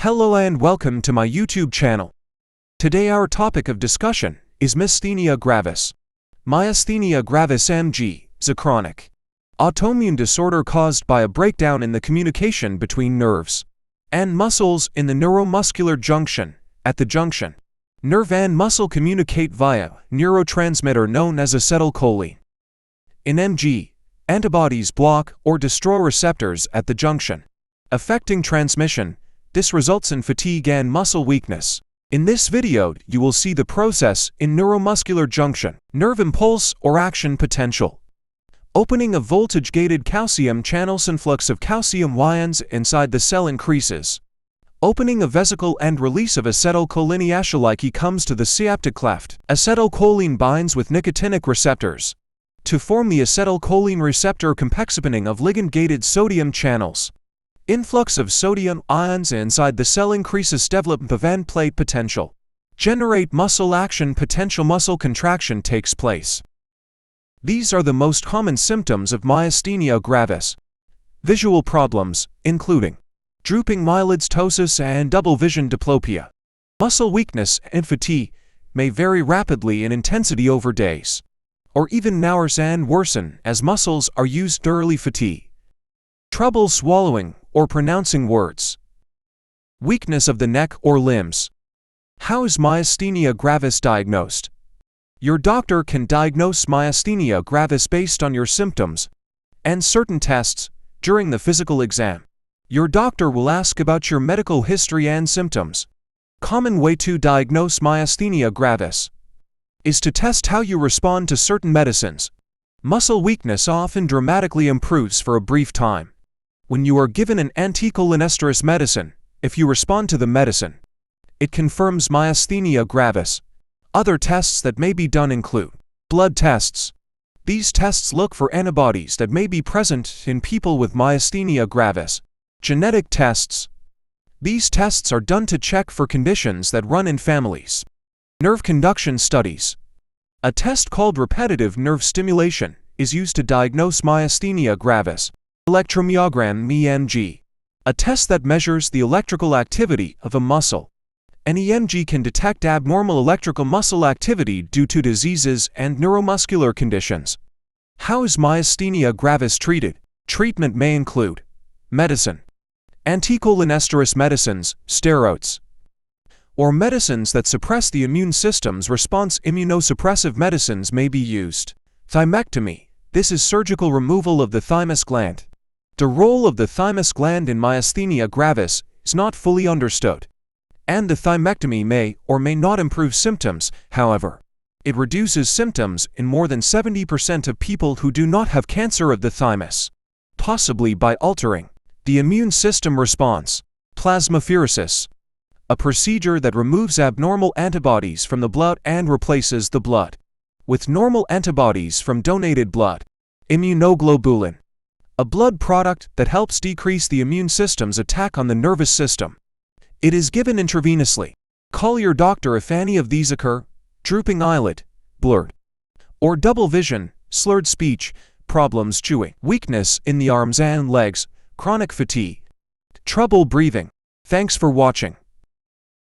Hello and welcome to my YouTube channel. Today our topic of discussion is Myasthenia gravis. Myasthenia gravis MG is a chronic autoimmune disorder caused by a breakdown in the communication between nerves and muscles in the neuromuscular junction. At the junction, nerve and muscle communicate via neurotransmitter known as acetylcholine. In MG, antibodies block or destroy receptors at the junction, affecting transmission. This results in fatigue and muscle weakness. In this video, you will see the process in neuromuscular junction, nerve impulse or action potential. Opening of voltage-gated calcium channels, influx of calcium ions inside the cell increases. Opening of vesicle and release of acetylcholineacetyl comes to the synaptic cleft. Acetylcholine binds with nicotinic receptors to form the acetylcholine receptor complex. Opening of ligand-gated sodium channels. Influx of sodium ions inside the cell increases development of end plate potential. Generate muscle action potential. Muscle contraction takes place. These are the most common symptoms of myasthenia gravis. Visual problems, including drooping eyelids, ptosis, and double vision diplopia. Muscle weakness and fatigue may vary rapidly in intensity over days, or even hours, and worsen as muscles are used. Early fatigue. Trouble swallowing or pronouncing words. Weakness of the neck or limbs. How is myasthenia gravis diagnosed? Your doctor can diagnose myasthenia gravis based on your symptoms and certain tests. During the physical exam, your doctor will ask about your medical history and symptoms. Common way to diagnose myasthenia gravis is to test how you respond to certain medicines. Muscle weakness often dramatically improves for a brief time when you are given an anticholinesterase medicine. If you respond to the medicine, it confirms myasthenia gravis. Other tests that may be done include blood tests. These tests look for antibodies that may be present in people with myasthenia gravis. Genetic tests. These tests are done to check for conditions that run in families. Nerve conduction studies. A test called repetitive nerve stimulation is used to diagnose myasthenia gravis. Electromyogram EMG, a test that measures the electrical activity of a muscle. An EMG can detect abnormal electrical muscle activity due to diseases and neuromuscular conditions. How is myasthenia gravis treated? Treatment may include medicine, anticholinesterase medicines, steroids, or medicines that suppress the immune system's response. Immunosuppressive medicines may be used. Thymectomy. This is surgical removal of the thymus gland. The role of the thymus gland in myasthenia gravis is not fully understood, and the thymectomy may or may not improve symptoms. However, it reduces symptoms in more than 70% of people who do not have cancer of the thymus, possibly by altering the immune system response. Plasmapheresis, a procedure that removes abnormal antibodies from the blood and replaces the blood with normal antibodies from donated blood. Immunoglobulin, a blood product that helps decrease the immune system's attack on the nervous system. It is given intravenously. Call your doctor if any of these occur: drooping eyelid, blurred or double vision, slurred speech, problems chewing, weakness in the arms and legs, chronic fatigue, trouble breathing. Thanks for watching.